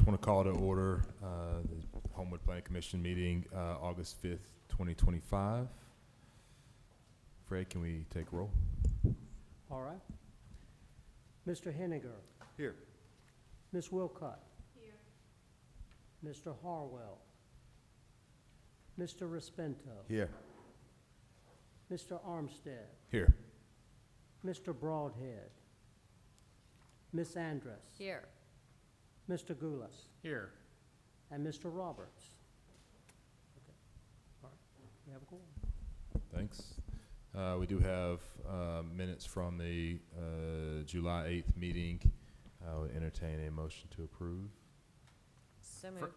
Just want to call to order the Homewood Planning Commission meeting, August 5th, 2025. Fred, can we take roll? All right. Mr. Henniger. Here. Ms. Wilcott. Here. Mr. Harwell. Mr. Respento. Here. Mr. Armstead. Here. Mr. Broadhead. Ms. Andrus. Here. Mr. Goulas. Here. And Mr. Roberts. Okay. All right. We have a quorum. Thanks. We do have minutes from the July 8th meeting. I would entertain a motion to approve. So moved.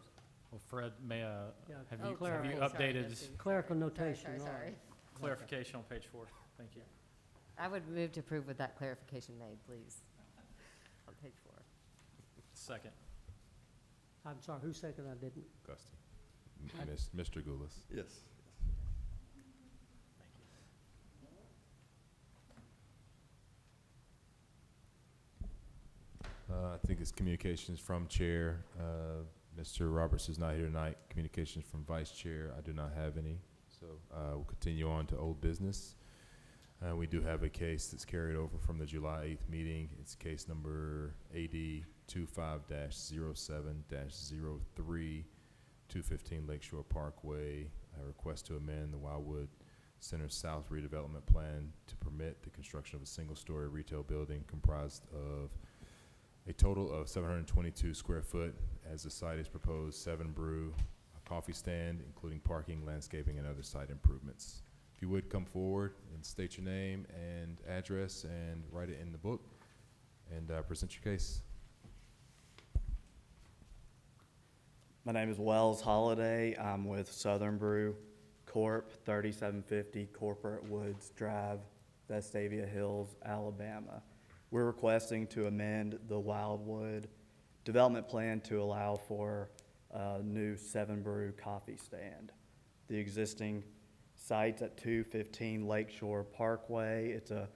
Well, Fred, may I Yeah, have Oh, you sorry, updated sorry. Clerical Sorry, notation. sorry, all sorry. right. clarification on page 4? Thank you. I would move to approve with that clarification made, please. On page 4. Second. I'm sorry, who seconded? I didn't. Gusty. Mr. Goulas. Yes. Thank you. I think it's communications from Chair. Mr. Roberts is not here tonight. Communications from Vice Chair. I do not have any. So we'll continue on to old business. We do have a case that's carried over from the July 8th meeting. It's case number AD 25-07-03, 215 Lakeshore Parkway. A request to amend the Wildwood Center South redevelopment plan to permit the construction of a single-story retail building comprised of a total of 722 square foot. As the site is proposed, 7 brew, a coffee stand, including parking, landscaping, and other site improvements. If you would come forward and state your name and address and write it in the book and present your case. My name is Wells Holiday. I'm with Southern Brew Corp., 3750 Corporate Woods Drive, Vestavia Hills, Alabama. We're requesting to amend the Wildwood development plan to allow for a new 7 brew coffee stand. The existing site's at 215 Lakeshore Parkway. It's a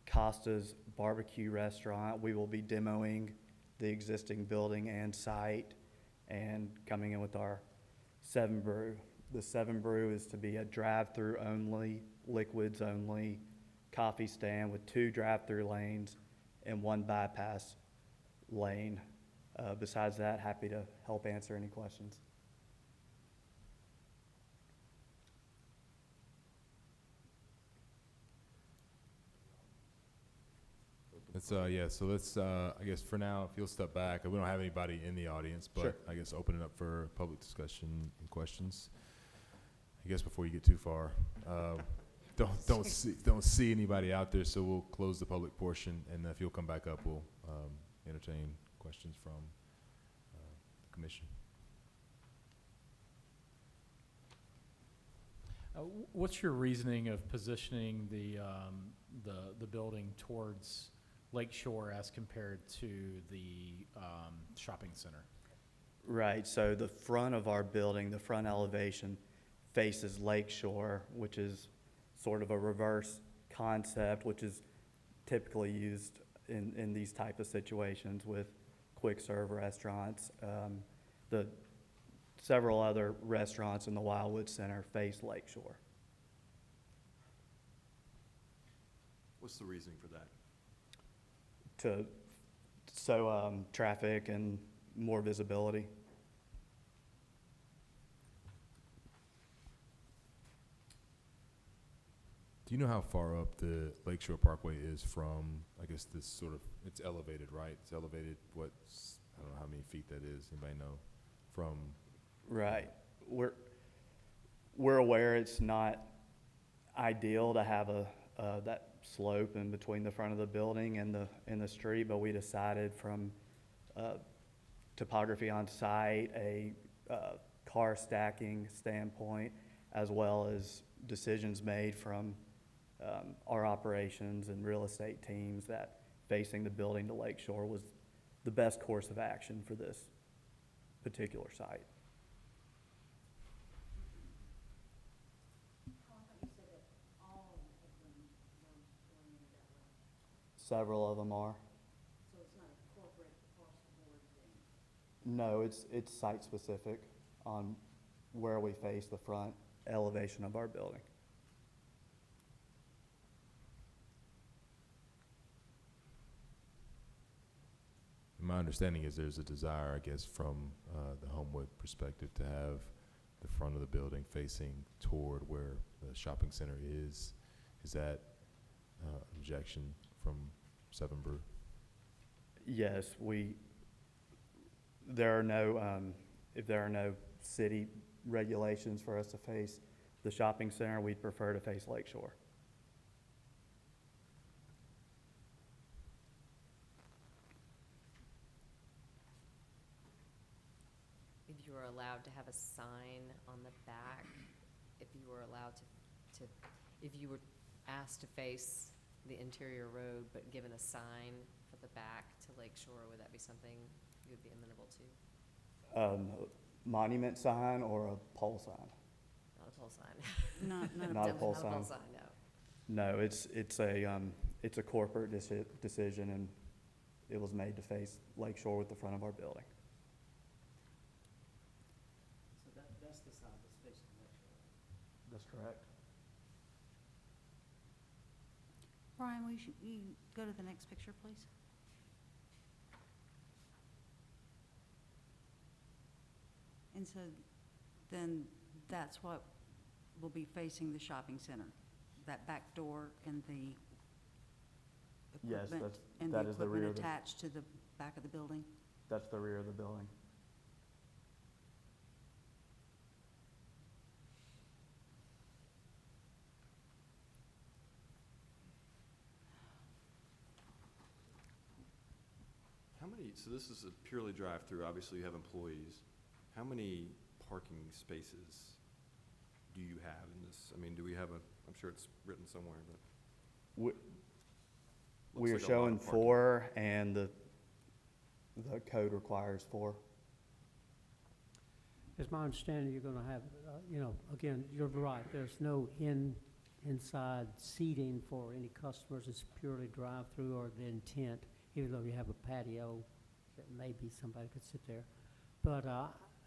Costa's barbecue restaurant. We will be demoing the existing building and site and coming in with our 7 brew. The 7 brew is to be a drive-through only, liquids only coffee stand with 2 drive-through lanes and 1 bypass lane. Besides that, happy to help answer any questions. Let's, so let's, I guess for now, if you'll step back, we don't have anybody in the audience, but Sure. I guess open it up for public discussion and questions. I guess before you get too far, don't see anybody out there, so we'll close the public portion, and if you'll come back up, we'll entertain questions from the commission. What's your reasoning of positioning the building towards Lakeshore as compared to the shopping center? Right, so the front of our building, the front elevation faces Lakeshore, which is sort of a reverse concept, which is typically used in these type of situations with quick serve restaurants. The several other restaurants in the Wildwood Center face Lakeshore. What's the reasoning for that? So traffic and more visibility. Do you know how far up the Lakeshore Parkway is from, I guess this sort of, it's elevated, right? It's elevated, what's, I don't know how many feet that is, anybody know? From, Right. We're aware it's not ideal to have that slope in between the front of the building and the street, but we decided from topography on site, a car stacking standpoint, as well as decisions made from our operations and real estate teams, that facing the building to Lakeshore was the best course of action for this particular site. Several of them are. So it's not a corporate across the board thing? No, it's site-specific on where we face the front elevation of our building. My understanding is there's a desire, I guess, from the Homewood perspective to have the front of the building facing toward where the shopping center is. Is that objection from Southern Brew? Yes, there are no, if there are no city regulations for us to face the shopping center, we'd prefer to face Lakeshore. If you were allowed to have a sign on the back, if you were allowed if you were asked to face the interior road but given a sign for the back to Lakeshore, would that be something you would be amenable to? Monument sign or a pole sign? Not a pole sign. Not a Not a building. pole Not a pole sign. sign, no. No, it's a corporate decision, and it was made to face Lakeshore with the front of our building. So that's the side that's facing Lakeshore. That's correct. Brian, you go to the next picture, please? And so then that's what will be facing the shopping center, that back door and the Yes, equipment, that's- and that the is the rear equipment of the- attached to the back of the building? That's the rear of the building. How many, so this is a purely drive-through, obviously you have employees. How many parking spaces do you have in this? I mean, do we have I'm sure it's written somewhere, but. We looks are like a lot showing of parking. 4, and the code requires 4. It's my understanding you're gonna have, again, you're right, there's no inside seating for any customers, it's purely drive-through or the intent, even though you have a patio, that maybe somebody could sit there. But,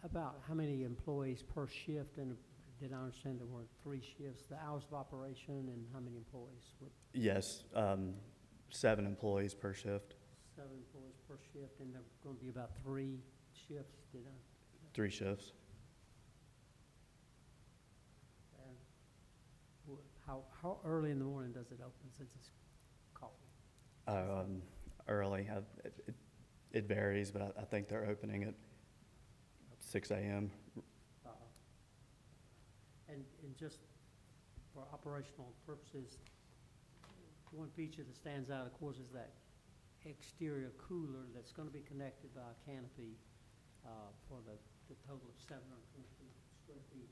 about how many employees per shift, and did I understand there were 3 shifts, the hours of operation, and how many employees? Yes, 7 employees per shift, 7 employees per shift, and there are gonna be about 3 shifts, did I? 3 shifts. And how early in the morning does it open, since it's coffee? Early. It varies, but I think they're opening at 6 a.m. Uh, And just for operational purposes, one feature that stands out, of course, is that exterior cooler that's gonna be connected by a canopy for the total of 720 square feet.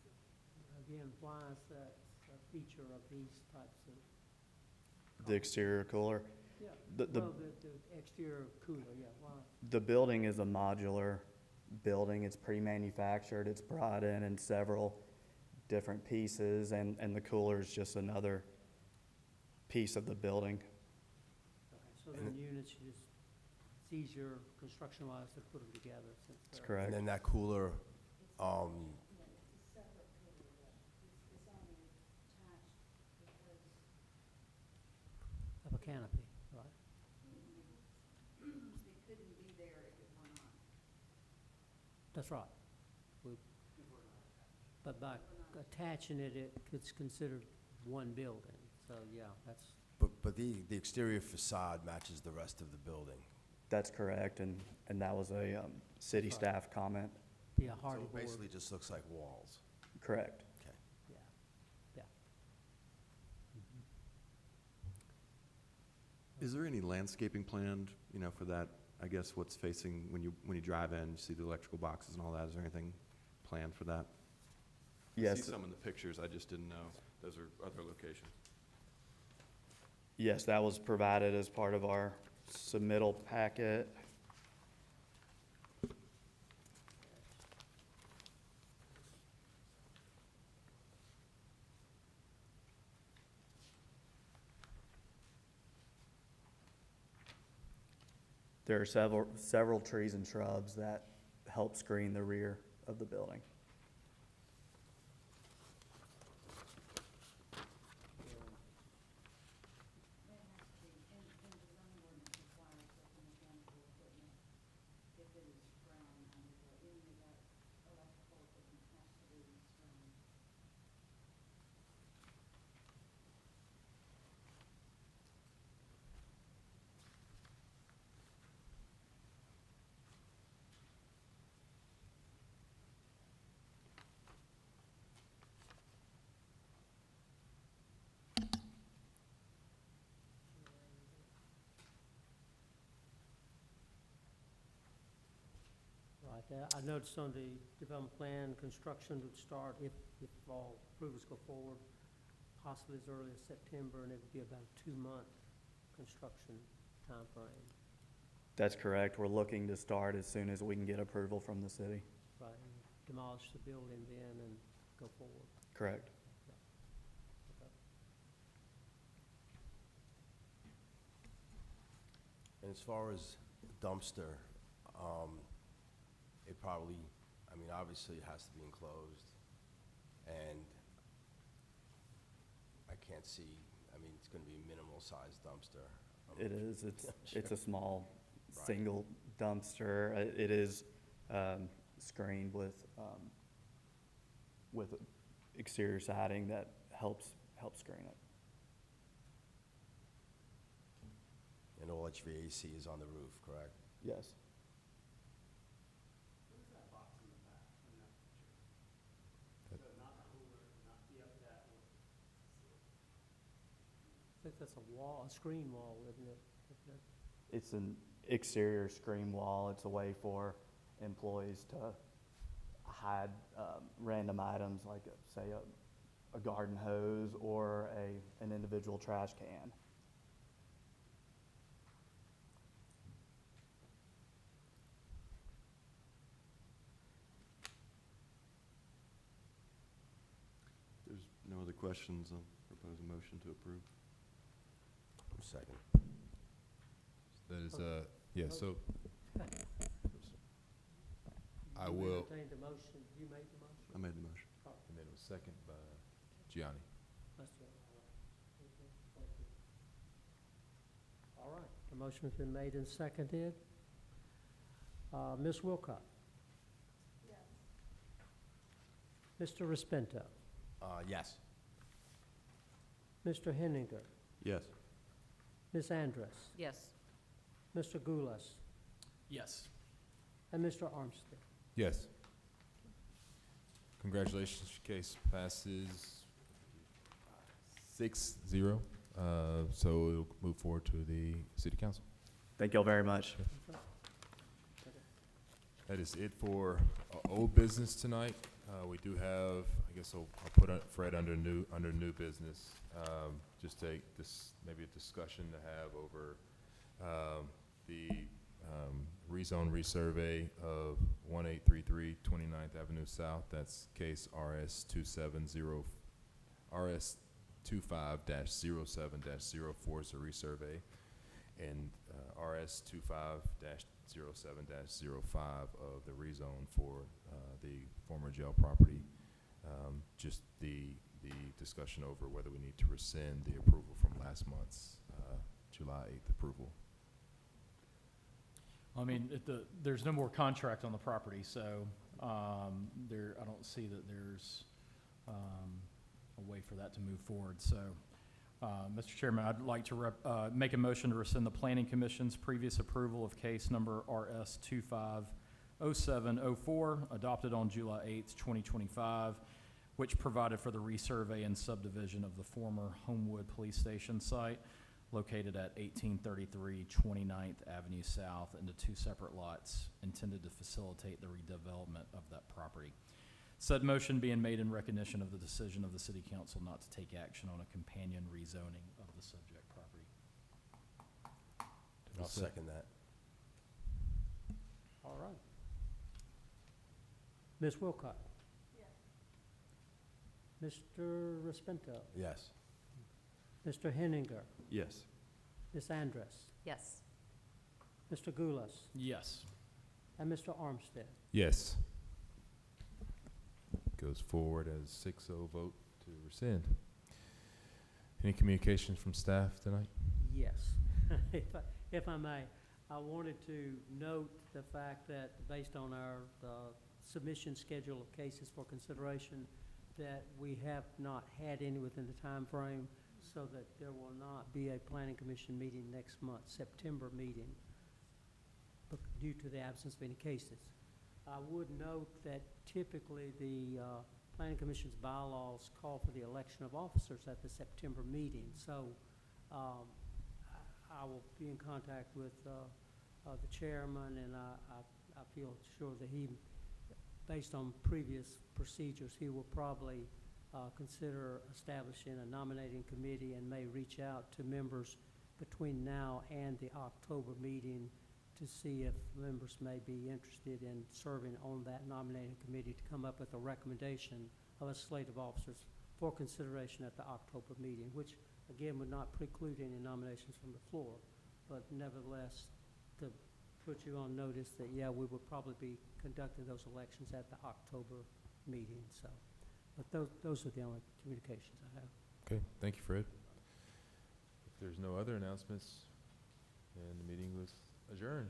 But again, why is that a feature of these types of? The exterior cooler. Yeah, The well, the exterior cooler, yeah, why? the building is a modular building. It's pre-manufactured. It's brought in several different pieces, and the cooler is just another piece of the building. Okay, so then units, it's easier construction-wise to put them together since That's they're. correct. And then that cooler, Of a canopy, right? That's right. But by attaching it, it's considered one building, so yeah, that's, but the exterior facade matches the rest of the building. That's correct, and that was a city staff comment. be a So hardy it board. basically just looks like walls. Correct. Okay. Yeah, yeah. Mhm. Is there any landscaping planned, for that, I guess what's facing, when you drive in, you see the electrical boxes and all that, is there anything planned for that? I Yes, see some in the pictures, I just didn't know, those are other locations. yes, that was provided as part of our submittal packet. There are several trees and shrubs that help screen the rear of the building. Right, I noticed on the development plan, construction would start, if all approvals go forward, possibly as early as September, and it would be about a 2-month construction timeframe. That's correct. We're looking to start as soon as we can get approval from the city. Right, and demolish the building then and go forward. Correct. Okay. And as far as the dumpster, it probably, I mean, obviously it has to be enclosed, and I can't see, I mean, it's gonna be a minimal-sized dumpster. It is. It's a small, Right. single dumpster. It is screened with exterior siding that helps screen it. And all HVAC is on the roof, correct? Yes. I think that's a wall, a screen wall, isn't it? It's an exterior screen wall. It's a way for employees to hide random items like, say, a garden hose or an individual trash can. There's no other questions, I'll propose a motion to approve. Second. That is, yeah, so I You will, entertained the motion, you made the motion? I made the motion. and then it was second by Gianni. That's it, all right. Okay, thank you. All right, the motion's been made and seconded. Ms. Wilcott? Yes. Mr. Respento? Yes. Mr. Henninger? Yes. Ms. Andrus? Yes. Mr. Gulas? Yes. And Mr. Armstead? Yes. Congratulations, your case passes 6-0. So it'll move forward to the city council. Thank y'all very much. That is it for old business tonight. We do have, I guess I'll put Fred under new business. Just take this, maybe a discussion to have over the rezone resurvey of 1833 29th Avenue South. That's case RS 25-07-04 is a resurvey, and RS 25-07-05 of the rezone for the former jail property. Just the discussion over whether we need to rescind the approval from last month's July 8th approval. I mean, there's no more contract on the property, so I don't see that there's a way for that to move forward. So, Mr. Chairman, I'd like to make a motion to rescind the Planning Commission's previous approval of case number RS 25-07-04, adopted on July 8th, 2025, which provided for the resurvey and subdivision of the former Homewood Police Station site located at 1833 29th Avenue South into 2 separate lots intended to facilitate the redevelopment of that property. Said motion being made in recognition of the decision of the City Council not to take action on a companion rezoning of the subject property. I'll second that. All right. Ms. Wilcott? Yes. Mr. Respento? Yes. Mr. Henninger? Yes. Ms. Andrus? Yes. Mr. Goulas, Yes. and Mr. Armstead. Yes. Goes forward as 6-0 vote to rescind. Any communications from staff tonight? Yes. If I may, I wanted to note the fact that based on our submission schedule of cases for consideration, that we have not had any within the time frame, so that there will not be a planning commission meeting next month, September meeting, due to the absence of any cases. I would note that typically the planning commission's bylaws call for the election of officers at the September meeting. So I will be in contact with the chairman, and I feel sure that he, based on previous procedures, he will probably consider establishing a nominating committee and may reach out to members between now and the October meeting to see if members may be interested in serving on that nominating committee to come up with a recommendation of a slate of officers for consideration at the October meeting, which again would not preclude any nominations from the floor, but nevertheless to put you on notice that, yeah, we will probably be conducting those elections at the October meeting. So, but those are the only communications I have. Okay, thank you, Fred. If there's no other announcements, then the meeting was adjourned.